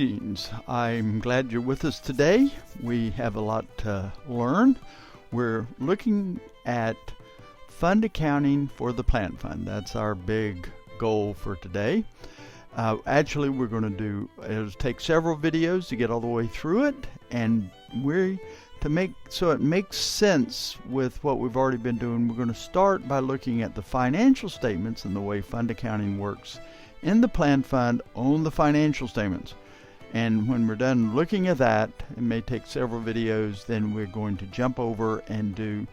Greetings. I'm glad you're with us today. We have a lot to learn. We're looking at fund accounting for the plant fund. That's our big goal for today. Actually, we're going to do, it'll take several videos to get all the way through it, and so it makes sense with what we've already been doing. We're going to start by looking at the financial statements and the way fund accounting works in the plant fund on the financial statements. And when we're done looking at that, it may take several videos, then we're going to jump over and do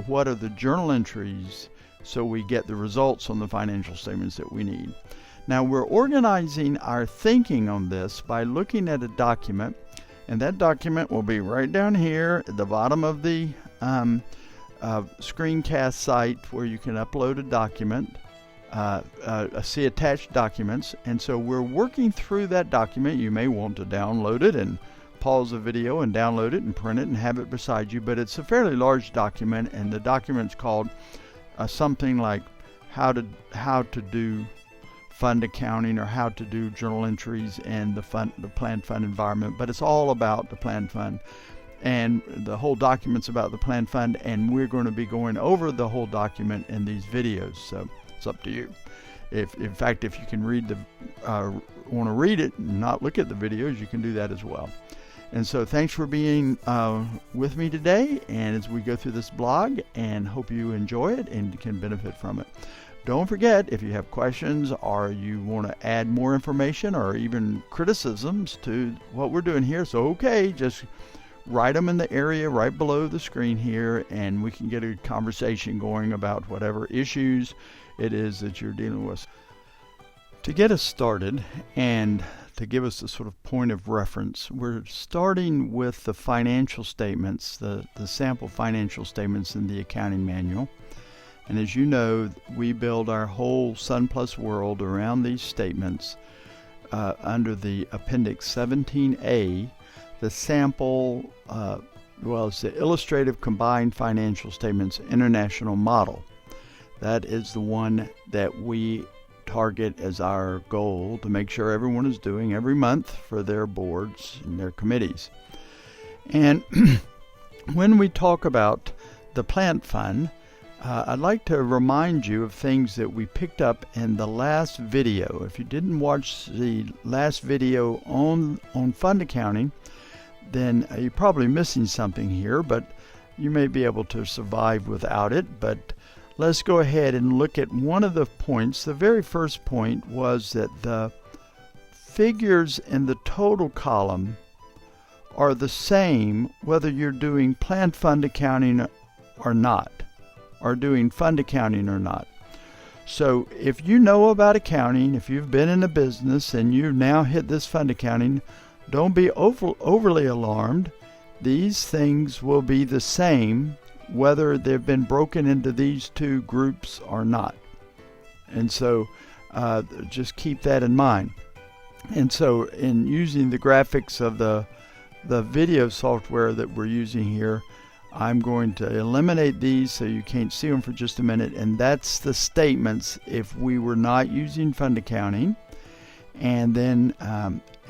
what are the journal entries so we get the results on the financial statements that we need. Now we're organizing our thinking on this by looking at a document, and that document will be right down here at the bottom of the screencast site where you can upload a document, see attached documents. And so we're working through that document. You may want to download it and pause the video and download it and print it and have it beside you, but it's a fairly large document, and the document's called something like how to do fund accounting or how to do journal entries in the planned fund environment. But it's all about the planned fund, and the whole document's about the planned fund, and we're going to be going over the whole document in these videos. So it's up to you. In fact, if you can want to read it and not look at the videos, you can do that as well. And so thanks for being with me today, and as we go through this blog, and hope you enjoy it and can benefit from it. Don't forget, if you have questions or you want to add more information or even criticisms to what we're doing here, so just write them in the area right below the screen here, and we can get a conversation going about whatever issues it is that you're dealing with. To get us started and to give us a sort of point of reference, we're starting with the financial statements, the sample financial statements in the accounting manual. And as you know, we build our whole Sun+ world around these statements under the Appendix 17A, the sample, it's the Illustrative Combined Financial Statements International Model. That is the one that we target as our goal to make sure everyone is doing every month for their boards and their committees. And when we talk about the plant fund, I'd like to remind you of things that we picked up in the last video. If you didn't watch the last video on fund accounting, then you're probably missing something here, but you may be able to survive without it. But let's go ahead and look at one of the points. The very first point was that the figures in the total column are the same whether you're doing planned fund accounting or not, or doing fund accounting or not. So if you know about accounting, if you've been in a business and you've now hit this fund accounting, don't be overly alarmed. These things will be the same whether they've been broken into these two groups or not. And so just keep that in mind. And so in using the graphics of the video software that we're using here, I'm going to eliminate these so you can't see them for just a minute, and that's the statements if we were not using fund accounting. And then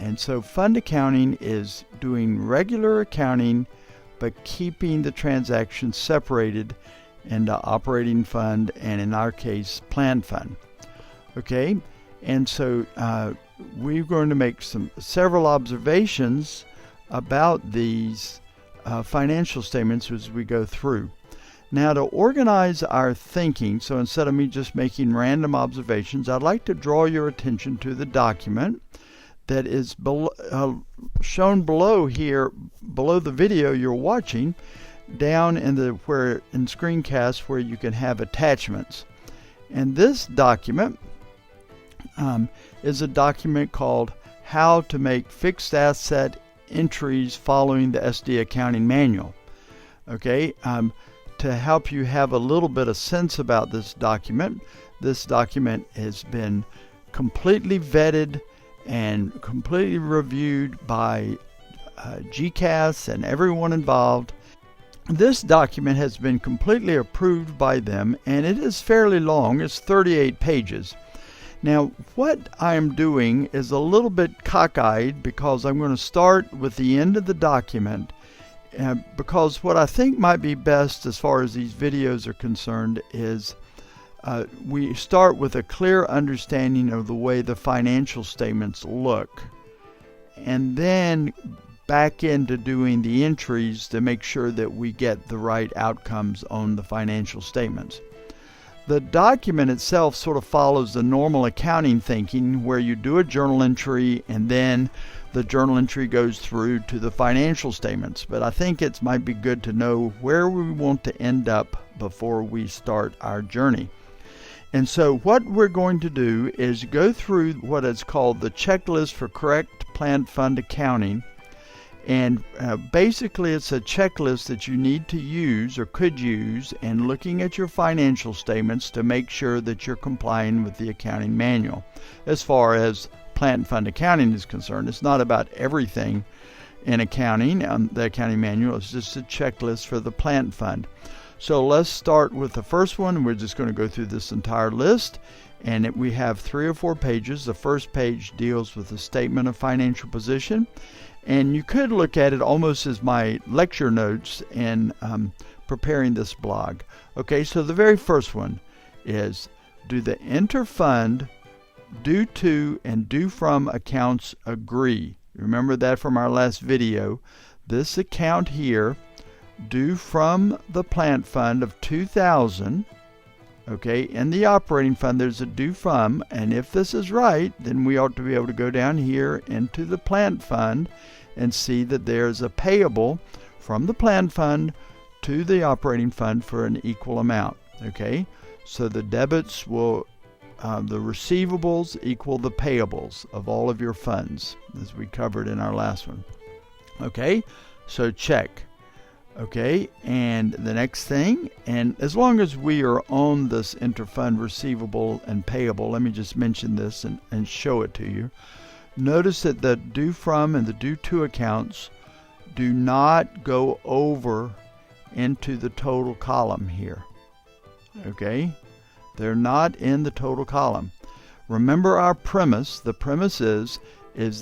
and so fund accounting is doing regular accounting but keeping the transactions separated into operating fund and, in our case, planned fund. Okay, and so we're going to make several observations about these financial statements as we go through. Now, to organize our thinking, so instead of me just making random observations, I'd like to draw your attention to the document that is shown below here, below the video you're watching, down in screencast where you can have attachments. And this document is a document called How to Make Fixed Asset Entries Following the SD Accounting Manual. Okay, to help you have a little bit of sense about this document has been completely vetted and completely reviewed by GCAS and everyone involved. This document has been completely approved by them, and it is fairly long. It's 38 pages. Now, what I'm doing is a little bit cockeyed because I'm going to start with the end of the document, because what I think might be best as far as these videos are concerned is we start with a clear understanding of the way the financial statements look, and then back into doing the entries to make sure that we get the right outcomes on the financial statements. The document itself sort of follows the normal accounting thinking where you do a journal entry and then the journal entry goes through to the financial statements. But I think it might be good to know where we want to end up before we start our journey. And so what we're going to do is go through what is called the checklist for correct planned fund accounting. And basically it's a checklist that you need to use or could use in looking at your financial statements to make sure that you're complying with the accounting manual. As far as planned fund accounting is concerned, it's not about everything in accounting. The accounting manual is just a checklist for the planned fund. So let's start with the first one. We're just going to go through this entire list, and we have 3 or 4 pages. The first page deals with the statement of financial position. And you could look at it almost as my lecture notes in preparing this blog. Okay, so the very first one is, do the inter-fund due to and due from accounts agree? Remember that from our last video. This account here, due from the plant fund of $2,000. Okay, in the operating fund there's a due from, and if this is right, then we ought to be able to go down here into the plant fund and see that there's a payable from the plant fund to the operating fund for an equal amount. Okay, so the debits will, the receivables equal the payables of all of your funds, as we covered in our last one. Okay, so check. Okay, and the next thing, and as long as we are on this interfund receivable and payable, let me just mention this and show it to you. Notice that the due from and the due to accounts do not go over into the total column here. Okay, they're not in the total column. Remember our premise. The premise is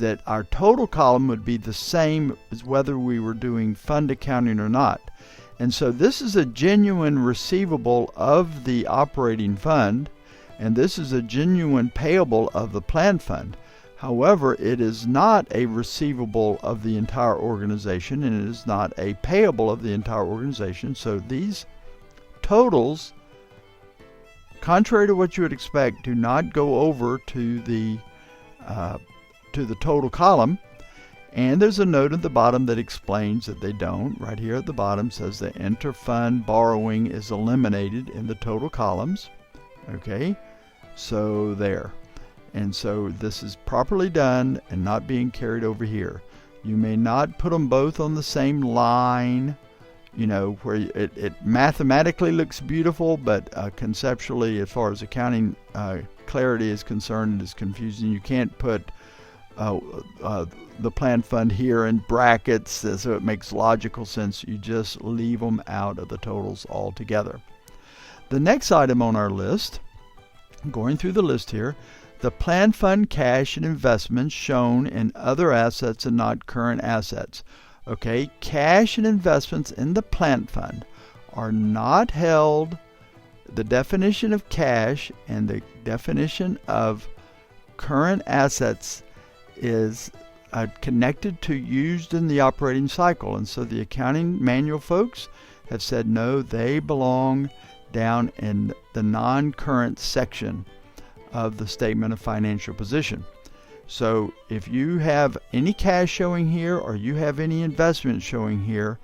that our total column would be the same as whether we were doing fund accounting or not. And so this is a genuine receivable of the operating fund, and this is a genuine payable of the planned fund. However, it is not a receivable of the entire organization, and it is not a payable of the entire organization. So these totals, contrary to what you would expect, do not go over to the total column. And there's a note at the bottom that explains that they don't. Right here at the bottom says the interfund borrowing is eliminated in the total columns. Okay, so there. And so this is properly done and not being carried over here. You may not put them both on the same line, you know, where it mathematically looks beautiful, but conceptually, as far as accounting clarity is concerned, it is confusing. You can't put the planned fund here in brackets so it makes logical sense. You just leave them out of the totals altogether. The next item on our list, going through the list here, the planned fund cash and investments shown in other assets and not current assets. Okay, cash and investments in the planned fund are not held. The definition of cash and the definition of current assets is connected to used in the operating cycle. And so the accounting manual folks have said no, they belong down in the non-current section of the statement of financial position. So if you have any cash showing here or you have any investment showing here,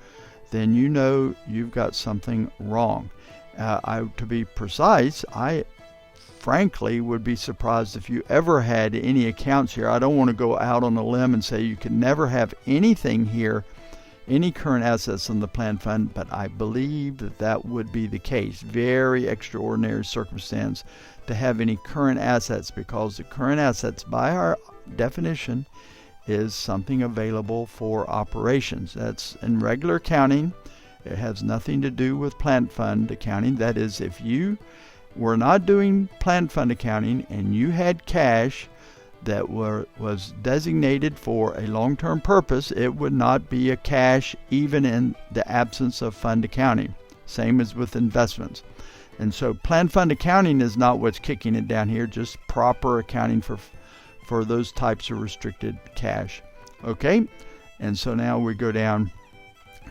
then you know you've got something wrong. To be precise, I frankly would be surprised if you ever had any accounts here. I don't want to go out on a limb and say you can never have anything here, any current assets in the planned fund, but I believe that that would be the case. Very extraordinary circumstance to have any current assets, because the current assets by our definition is something available for operations. That's in regular accounting. It has nothing to do with planned fund accounting. That is, if you were not doing plant fund accounting and you had cash that was designated for a long-term purpose, it would not be a cash even in the absence of fund accounting. Same as with investments. And so plant fund accounting is not what's kicking it down here, just proper accounting for those types of restricted cash. Okay, and so now we go down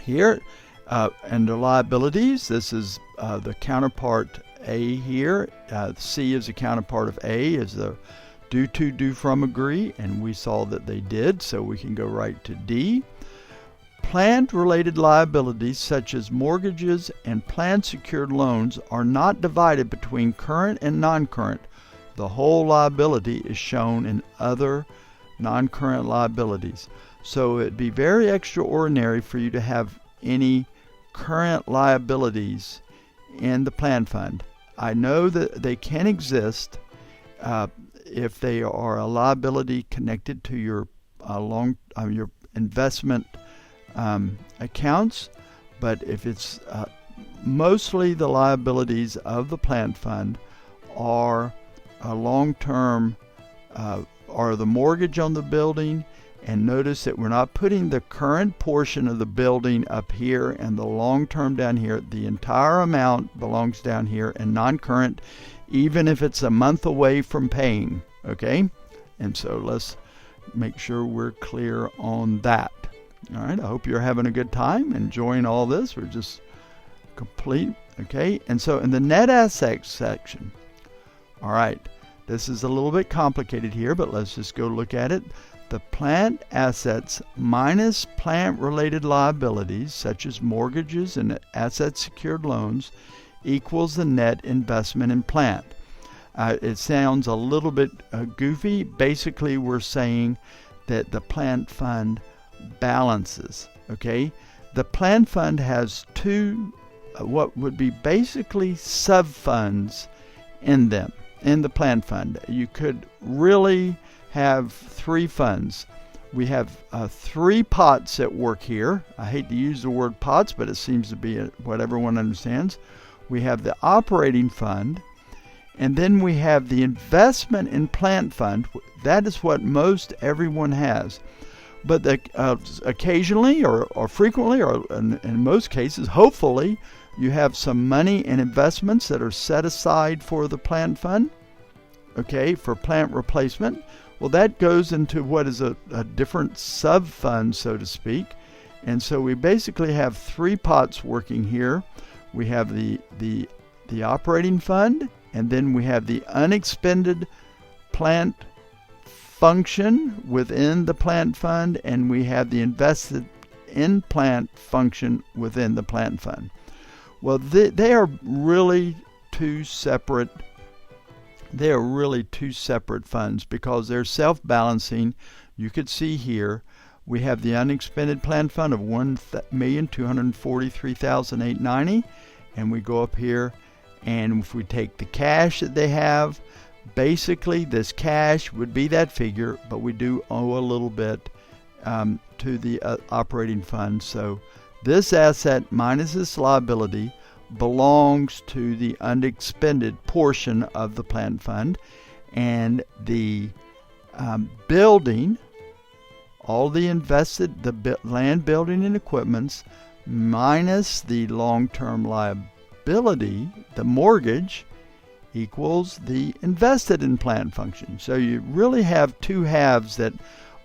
here under liabilities. This is the counterpart A here. C is the counterpart of A, is the due to, due from, agree, and we saw that they did, so we can go right to D. Plant-related liabilities such as mortgages and plant-secured loans are not divided between current and non-current. The whole liability is shown in other non-current liabilities. So it'd be very extraordinary for you to have any current liabilities in the plant fund. I know that they can exist if they are a liability connected to your your investment accounts, but if it's mostly the liabilities of the plant fund are a long-term or the mortgage on the building. And notice that we're not putting the current portion of the building up here and the long-term down here. The entire amount belongs down here and non-current, even if it's a month away from paying. Okay, and so let's make sure we're clear on that. All right, I hope you're having a good time, enjoying all this. We're just complete. Okay, and so in the net assets section, all right, this is a little bit complicated here, but let's just go look at it. The plant assets minus plant-related liabilities, such as mortgages and asset-secured loans, equals the net investment in plant. It sounds a little bit goofy. Basically, we're saying that the plant fund balances. Okay, the plant fund has two, what would be basically sub-funds in them. In the plant fund, you could really have three funds. We have three pots at work here. I hate to use the word pots, but it seems to be what everyone understands. We have the operating fund, and then we have the investment in plant fund. That is what most everyone has. But occasionally or frequently, or in most cases, hopefully, you have some money and investments that are set aside for the plant fund, okay, for plant replacement. Well, that goes into what is a different sub-fund, so to speak. And so we basically have three pots working here. We have the operating fund, and then we have the unexpended plant function within the plant fund, and we have the invested in plant function within the plant fund. Well, they are really two separate. They are really two separate funds because they're self-balancing. You could see here we have the unexpended plant fund of $1,243,890, and we go up here, and if we take the cash that they have, basically this cash would be that figure, but we do owe a little bit to the operating fund. So this asset minus this liability belongs to the unexpended portion of the plant fund, and the building, all the invested, the land, building, and equipments minus the long-term liability, the mortgage, equals the invested in plant function. So you really have two halves that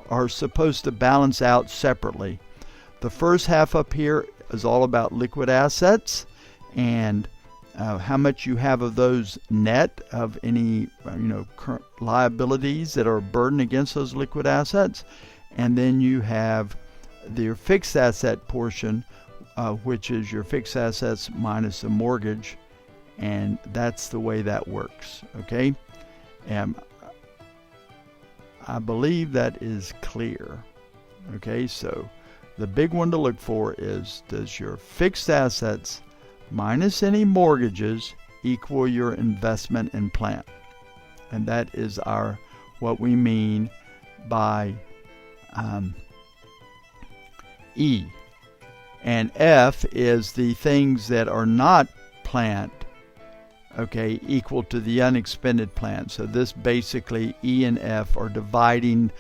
are supposed to balance out separately. The first half up here is all about liquid assets and how much you have of those net of any current liabilities that are a burden against those liquid assets. And then you have your fixed asset portion, which is your fixed assets minus the mortgage, and that's the way that works. Okay, and I believe that is clear. Okay, so the big one to look for is, does your fixed assets minus any mortgages equal your investment in plant? And that is what we mean by E. And F is the things that are not plant okay, equal to the unexpended plan. So this basically, E and F are dividing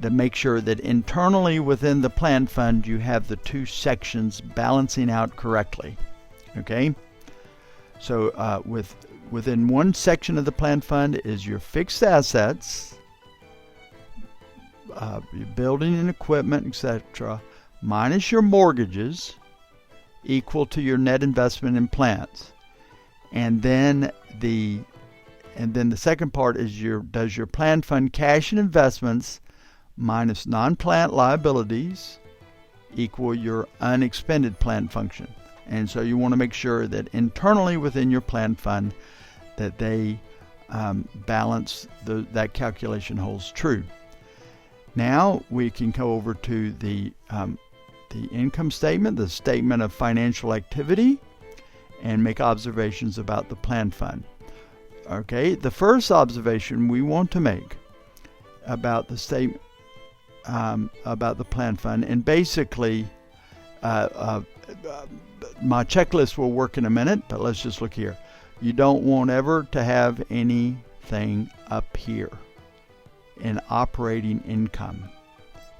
to make sure that internally within the plan fund you have the two sections balancing out correctly. Okay, so within one section of the plan fund is your fixed assets, your building and equipment, etc., minus your mortgages, equal to your net investment in plants. And then the second part is does your plan fund cash and investments minus non-plant liabilities equal your unexpended plan function. And so you want to make sure that internally within your plan fund that they balance, that calculation holds true. Now we can go over to the income statement, the statement of financial activity, and make observations about the plan fund. Okay, the first observation we want to make about the statement about the plan fund, and basically my checklist will work in a minute, but let's just look here. You don't want ever to have anything up here in operating income.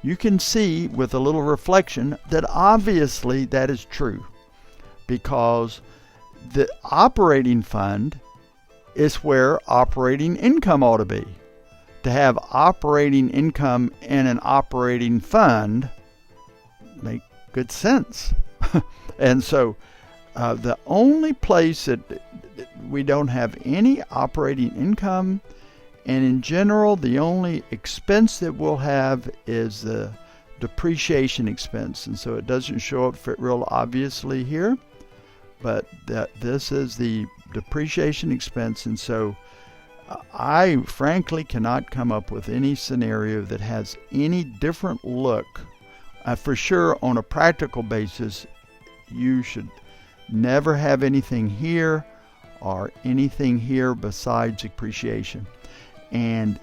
You can see with a little reflection that obviously that is true, because the operating fund is where operating income ought to be. To have operating income in an operating fund make good sense. And so the only place that we don't have any operating income, and in general the only expense that we'll have is the depreciation expense. And so it doesn't show up real obviously here, but this is the depreciation expense. And so I frankly cannot come up with any scenario that has any different look. For sure, on a practical basis, you should never have anything here or anything here besides depreciation. And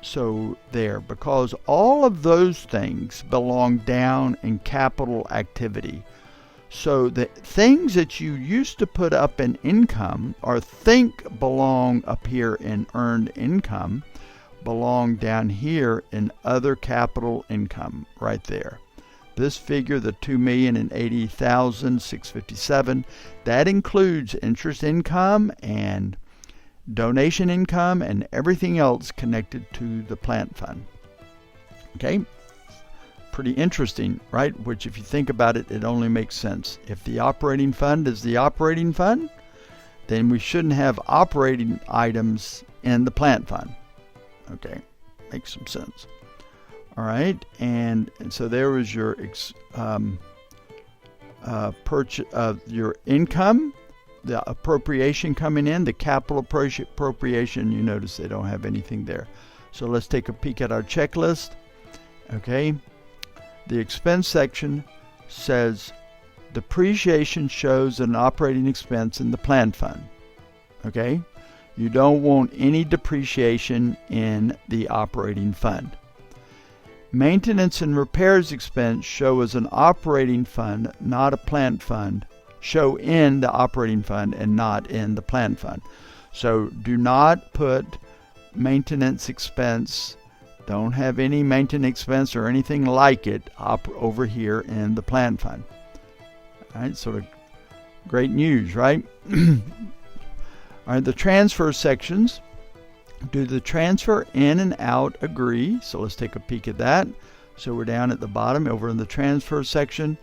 so there, because all of those things belong down in capital activity. So the things that you used to put up in income or think belong up here in earned income belong down here in other capital income right there. This figure, the $2,080,657, that includes interest income and donation income and everything else connected to the plant fund. Okay? Pretty interesting, right? Which, if you think about it, it only makes sense. If the operating fund is the operating fund, then we shouldn't have operating items in the plant fund. Okay, makes some sense. All right, and so there was your your income, the appropriation coming in, the capital appropriation. You notice they don't have anything there. So let's take a peek at our checklist. Okay. The expense section says depreciation shows an operating expense in the plant fund. Okay? You don't want any depreciation in the operating fund. Maintenance and repairs expense show as an operating fund, not a plant fund. Show in the operating fund and not in the plant fund. So do not put maintenance expense. Don't have any maintenance expense or anything like it over here in the plant fund. All right, sort of great news, right? All right, the transfer sections. Do the transfer in and out agree? So let's take a peek at that. So we're down at the bottom over in the transfer section.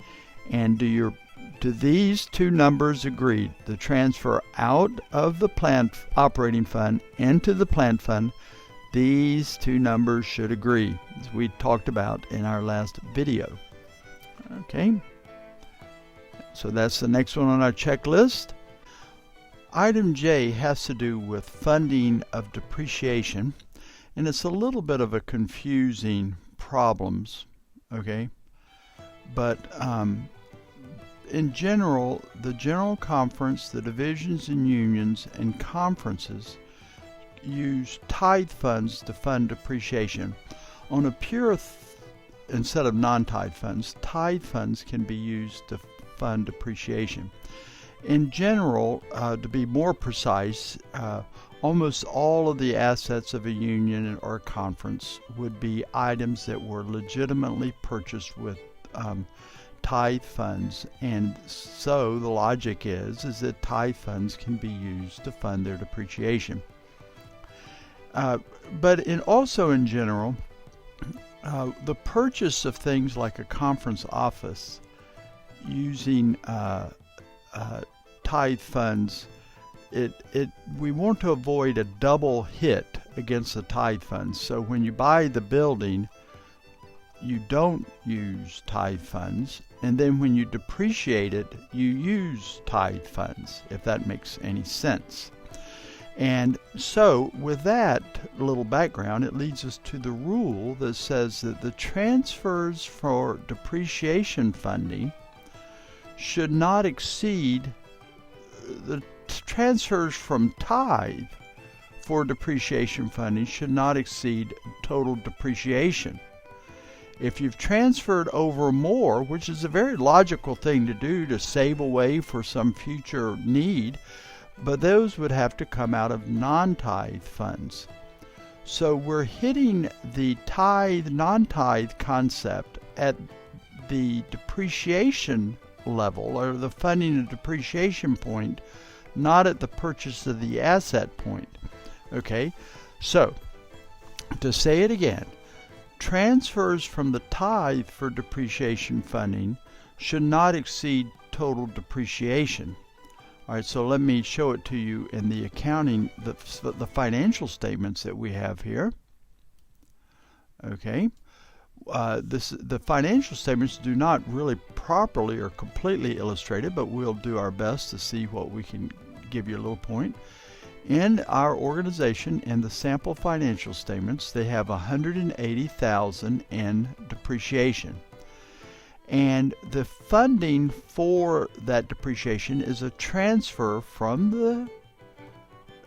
And do these two numbers agree? The transfer out of the plant operating fund into the plant fund, these two numbers should agree, as we talked about in our last video. Okay, so that's the next one on our checklist. Item J has to do with funding of depreciation, and it's a little bit of a confusing problems, okay? But in general, the General Conference, the divisions and unions and conferences use tithe funds to fund depreciation. On a pure, instead of non-tithe funds, tithe funds can be used to fund depreciation. In general, to be more precise, almost all of the assets of a union or a conference would be items that were legitimately purchased with tithe funds, and so the logic is that tithe funds can be used to fund their depreciation. But also in general, the purchase of things like a conference office using tithe funds, we want to avoid a double hit against the tithe funds. So when you buy the building, you don't use tithe funds, and then when you depreciate it, you use tithe funds, if that makes any sense. And so with that little background, it leads us to the rule that says that the transfers for depreciation funding should not exceed the transfers from tithe for depreciation funding should not exceed total depreciation. If you've transferred over more, which is a very logical thing to do to save away for some future need, but those would have to come out of non-tithe funds. So we're hitting the tithe, non-tithe concept at the depreciation level, or the funding and depreciation point, not at the purchase of the asset point. Okay, so to say it again, transfers from the tithe for depreciation funding should not exceed total depreciation. All right, so let me show it to you in the accounting, the financial statements that we have here. Okay, the financial statements do not really properly or completely illustrate it, but we'll do our best to see what we can give you a little point. In our organization, in the sample financial statements, they have $180,000 in depreciation. And the funding for that depreciation is a transfer from the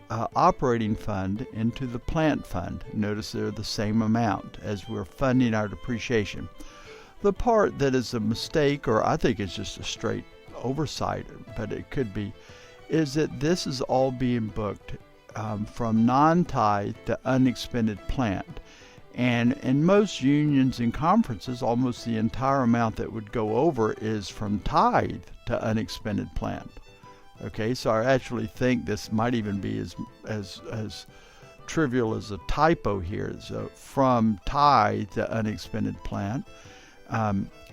operating fund into the plant fund. Notice they're the same amount as we're funding our depreciation. The part that is a mistake, or I think it's just a straight oversight, but it could be, is that this is all being booked from non-tithe to unexpended plant. And in most unions and conferences, almost the entire amount that would go over is from tithe to unexpended plant. Okay, so I actually think this might even be as trivial as a typo here. So from tithe to unexpended plant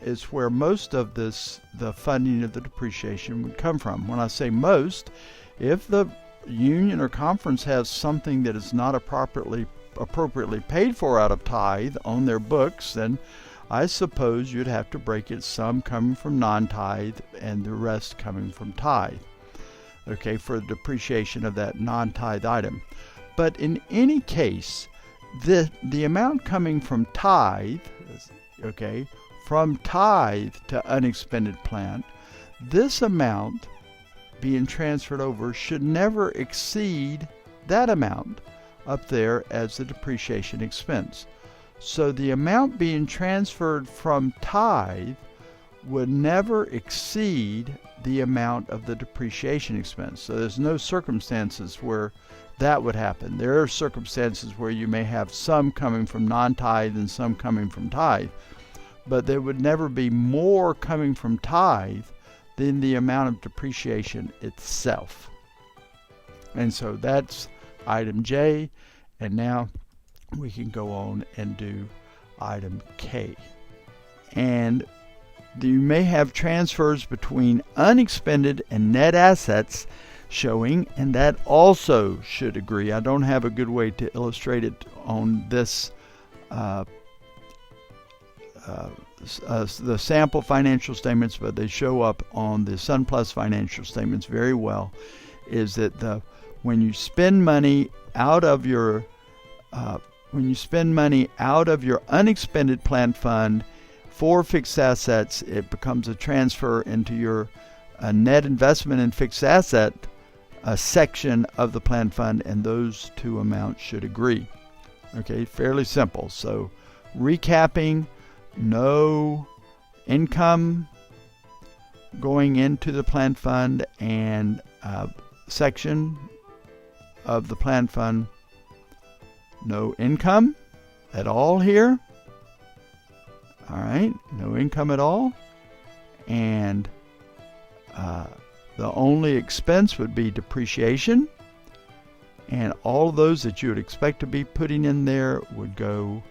is where most of the funding of the depreciation would come from. When I say most, if the union or conference has something that is not appropriately paid for out of tithe on their books, then I suppose you'd have to break it, some coming from non-tithe and the rest coming from tithe, okay, for the depreciation of that non-tithe item. But in any case, the amount coming from tithe, okay, from tithe to unexpended plant, this amount being transferred over should never exceed that amount up there as the depreciation expense. So the amount being transferred from tithe would never exceed the amount of the depreciation expense. So there's no circumstances where that would happen. There are circumstances where you may have some coming from non-tithe and some coming from tithe, but there would never be more coming from tithe than the amount of depreciation itself. And so that's item J, and now we can go on and do item K. And you may have transfers between unexpended and net assets showing, and that also should agree. I don't have a good way to illustrate it on this the sample financial statements, but they show up on the SunPlus financial statements very well, is that when you spend money out of your unexpended plant fund for fixed assets, it becomes a transfer into your net investment in fixed asset section of the plant fund, and those two amounts should agree. Okay, fairly simple. So recapping, no income going into the plan fund and section of the plan fund, no income at all here. All right, no income at all. And the only expense would be depreciation. And all of those that you would expect to be putting in there would go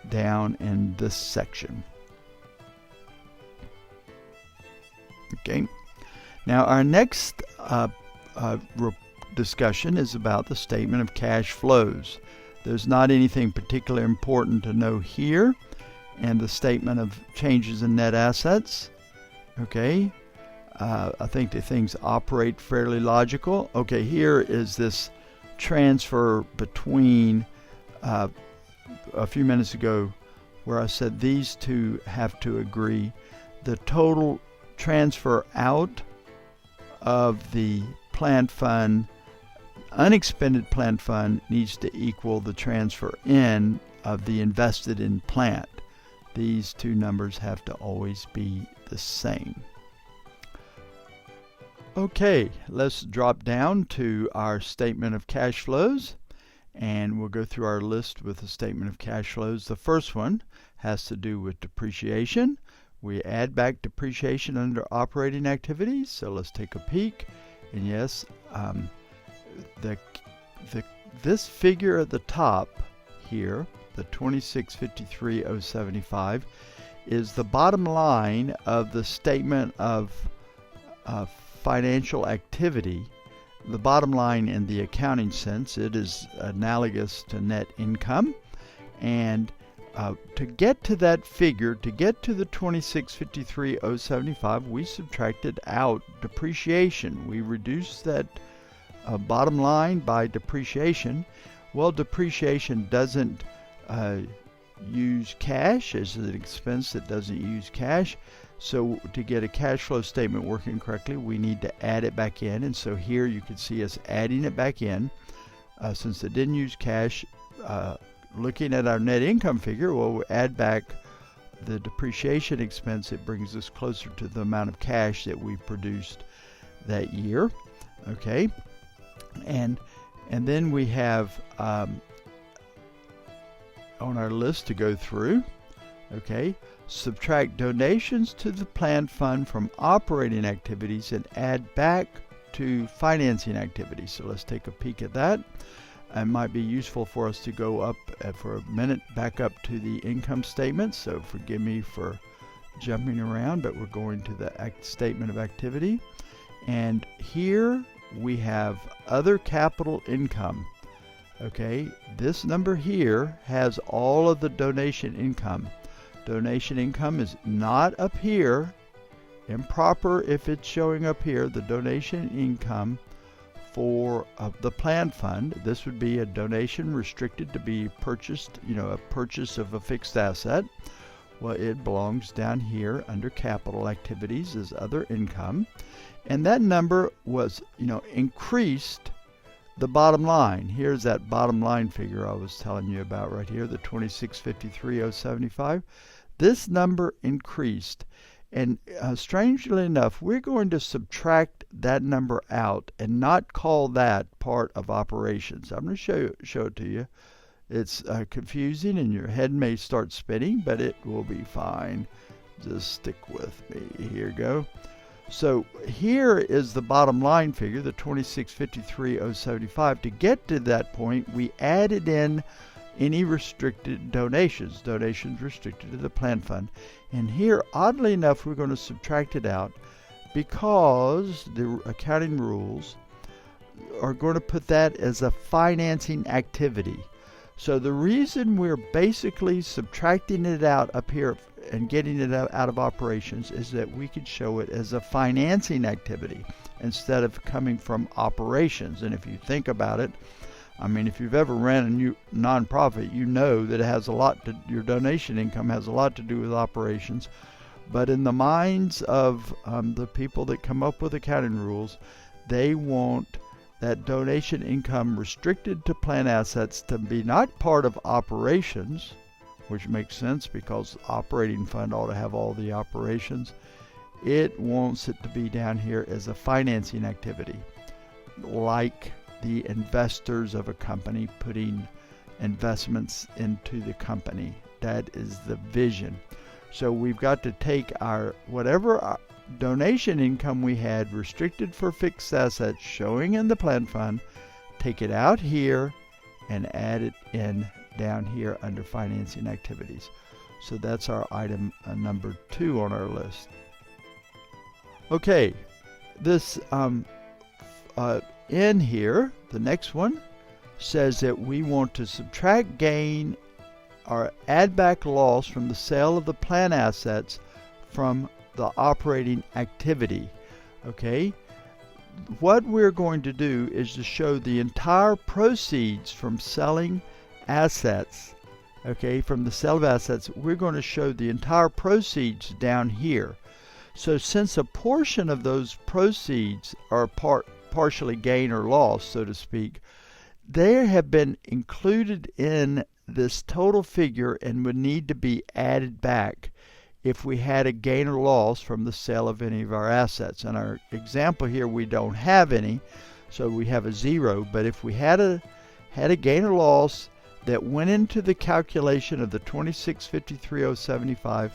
down in this section. Okay. Now our next discussion is about the statement of cash flows. There's not anything particularly important to know here. And the statement of changes in net assets. Okay. I think the things operate fairly logical. Okay, here is this transfer between a few minutes ago where I said these two have to agree. The total transfer out of the plant fund, unexpended plant fund, needs to equal the transfer in of the invested in plant. These two numbers have to always be the same. Okay, let's drop down to our statement of cash flows, and we'll go through our list with the statement of cash flows. The first one has to do with depreciation. We add back depreciation under operating activities, so let's take a peek. And yes, this figure at the top here, the 2653,075, is the bottom line of the statement of financial activity. The bottom line in the accounting sense, it is analogous to net income. And to get to that figure, to get to the 2653,075, we subtracted out depreciation. We reduced that bottom line by depreciation. Well, depreciation doesn't use cash. It's an expense that doesn't use cash. So to get a cash flow statement working correctly, we need to add it back in. And so here you can see us adding it back in. Since it didn't use cash, looking at our net income figure, well, we add back the depreciation expense. It brings us closer to the amount of cash that we produced that year. Okay. And then we have on our list to go through, okay, subtract donations to the planned fund from operating activities and add back to financing activities. So let's take a peek at that. It might be useful for us to go up for a minute, back up to the income statement. So forgive me for jumping around, but we're going to the statement of activity. And here we have other capital income. Okay, this number here has all of the donation income. Donation income is not up here. Improper if it's showing up here. The donation income for the planned fund, this would be a donation restricted to be purchased, a purchase of a fixed asset. Well, it belongs down here under capital activities as other income. And that number was, increased the bottom line. Here's that bottom line figure I was telling you about right here, the 2653,075. This number increased. And strangely enough, we're going to subtract that number out and not call that part of operations. I'm going to show it to you. It's confusing and your head may start spinning, but it will be fine. Just stick with me. Here you go. So here is the bottom line figure, the 2653,075. To get to that point, we added in any restricted donations restricted to the plan fund. And here, oddly enough, we're going to subtract it out because the accounting rules are going to put that as a financing activity. So the reason we're basically subtracting it out up here and getting it out of operations is that we could show it as a financing activity instead of coming from operations. And if you think about it, I mean, if you've ever ran a new nonprofit, you know that it has a lot to, your donation income has a lot to do with operations. But in the minds of the people that come up with accounting rules, they want that donation income restricted to plan assets to be not part of operations, which makes sense because operating fund ought to have all the operations, it wants it to be down here as a financing activity, like the investors of a company putting investments into the company. That is the vision. So we've got to take our whatever donation income we had restricted for fixed assets showing in the plan fund, take it out here and add it in down here under financing activities. So that's our item number 2 on our list. Okay, this in here, the next one says that we want to subtract gain or add back loss from the sale of the plan assets from the operating activity. Okay, what we're going to do is to show the entire proceeds from selling assets. Okay, from the sale of assets, we're going to show the entire proceeds down here. So since a portion of those proceeds are partially gain or loss, so to speak, they have been included in this total figure and would need to be added back if we had a gain or loss from the sale of any of our assets. In our example here, we don't have any, so we have a 0. But if we had a gain or loss that went into the calculation of the 2653.075,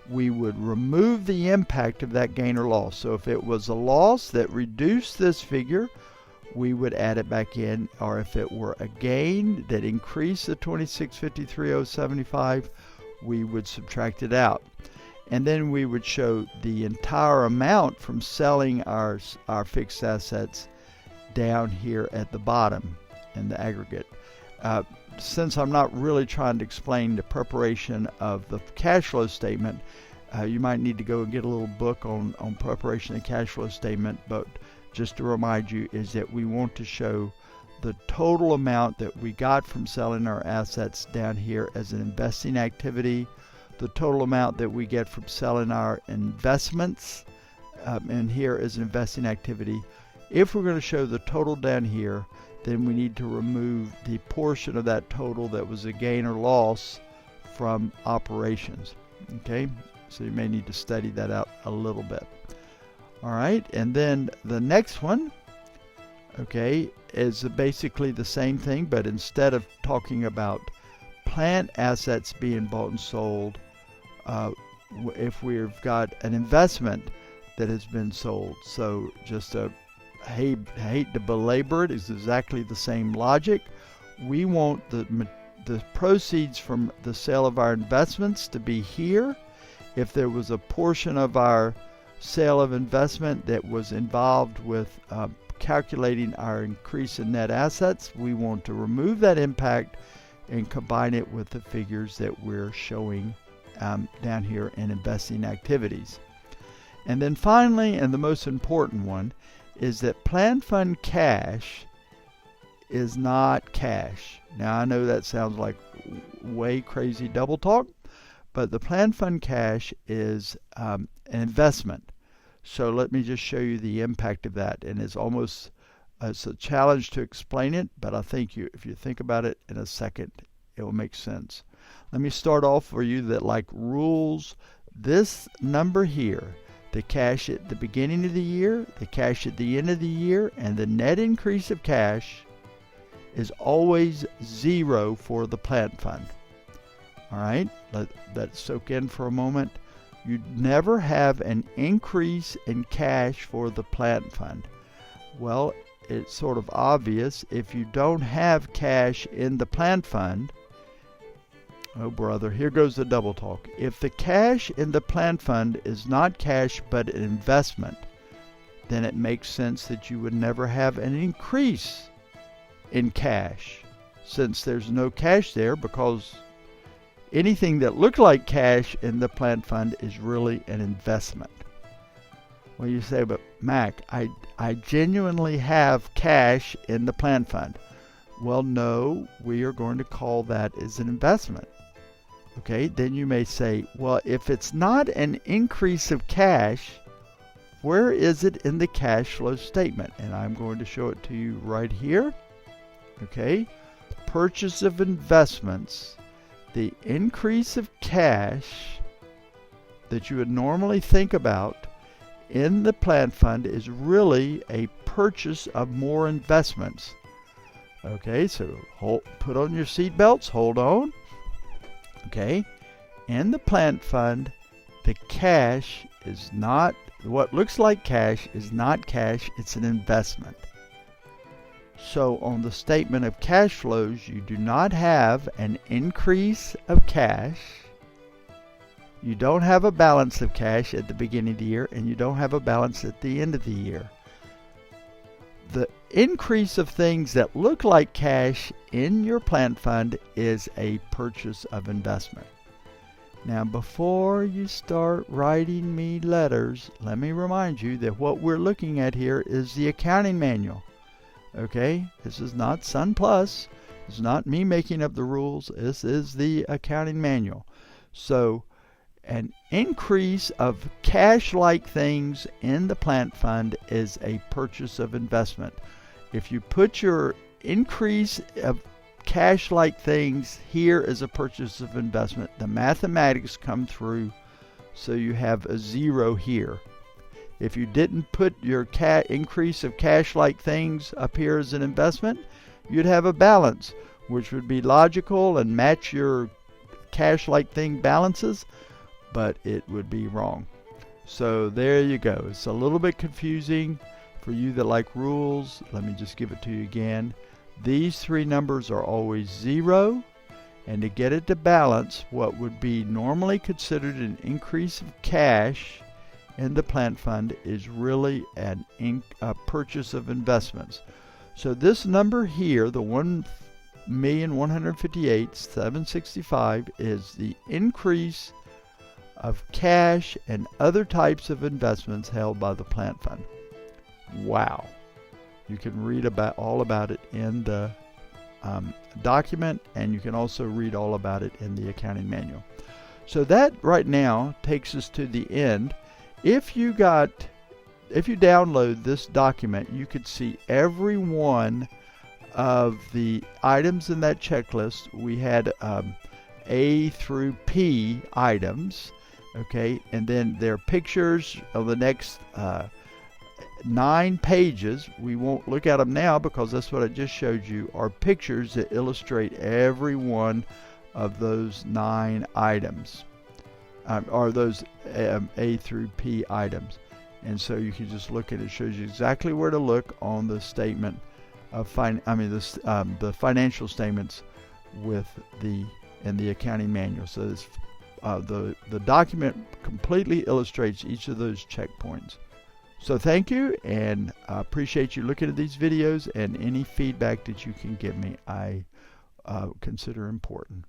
we would remove the impact of that gain or loss. So if it was a loss that reduced this figure, we would add it back in, or if it were a gain that increased the 2653.075, we would subtract it out. And then we would show the entire amount from selling our fixed assets down here at the bottom in the aggregate. Since I'm not really trying to explain the preparation of the cash flow statement, you might need to go and get a little book on preparation of the cash flow statement, but just to remind you is that we want to show the total amount that we got from selling our assets down here as an investing activity, the total amount that we get from selling our investments and here as an investing activity. If we're going to show the total down here, then we need to remove the portion of that total that was a gain or loss from operations. Okay, so you may need to study that out a little bit. All right, and then the next one, okay, is basically the same thing, but instead of talking about plant assets being bought and sold, if we've got an investment that has been sold. So just I hate to belabor it, it's exactly the same logic. We want the proceeds from the sale of our investments to be here. If there was a portion of our sale of investment that was involved with calculating our increase in net assets, we want to remove that impact and combine it with the figures that we're showing down here in investing activities. And then finally, and the most important one, is that plan fund cash is not cash. Now I know that sounds like way crazy double talk, but the plan fund cash is an investment. So let me just show you the impact of that, and it's a challenge to explain it, but I think if you think about it in a second, it will make sense. Let me start off for you that like rules, this number here, the cash at the beginning of the year, the cash at the end of the year, and the net increase of cash is always 0 for the plant fund. All right, let that soak in for a moment. You never have an increase in cash for the plant fund. Well, it's sort of obvious. If you don't have cash in the plant fund, oh brother, here goes the double talk. If the cash in the plant fund is not cash but an investment, then it makes sense that you would never have an increase in cash, since there's no cash there, because anything that looked like cash in the plant fund is really an investment. Well, you say, but Mac, I genuinely have cash in the plant fund. Well, no, we are going to call that as an investment. Okay, then you may say, well, if it's not an increase of cash, where is it in the cash flow statement? And I'm going to show it to you right here. Okay, purchase of investments. The increase of cash that you would normally think about in the plant fund is really a purchase of more investments. Okay, so put on your seat belts, hold on. Okay, in the plant fund, the cash is not, what looks like cash is not cash, it's an investment. So on the statement of cash flows, you do not have an increase of cash. You don't have a balance of cash at the beginning of the year, and you don't have a balance at the end of the year. The increase of things that look like cash in your plant fund is a purchase of investment. Now, before you start writing me letters, let me remind you that what we're looking at here is the accounting manual. Okay, this is not Sun Plus. It's not me making up the rules. This is the accounting manual. So, an increase of cash-like things in the plant fund is a purchase of investment. If you put your increase of cash-like things here as a purchase of investment, the mathematics come through, so you have a zero here. If you didn't put your increase of cash-like things up here as an investment, you'd have a balance, which would be logical and match your cash-like thing balances, but it would be wrong. So there you go. It's a little bit confusing for you that like rules. Let me just give it to you again. These three numbers are always zero, and to get it to balance, what would be normally considered an increase of cash in the plant fund is really a purchase of investments. So this number here, the 1,158,765, is the increase of cash and other types of investments held by the plant fund. Wow. You can read all about it in the document, and you can also read all about it in the accounting manual. So that right now takes us to the end. If you download this document, you could see every one of the items in that checklist. We had A through P items, okay, and then there are pictures of the next 9 pages. We won't look at them now because that's what I just showed you, are pictures that illustrate every one of those 9 items, or those A through P items. And so you can just look at it. It shows you exactly where to look on the statement of the financial statements in the accounting manual. So this, the document completely illustrates each of those checkpoints. So thank you, and I appreciate you looking at these videos, and any feedback that you can give me I consider important.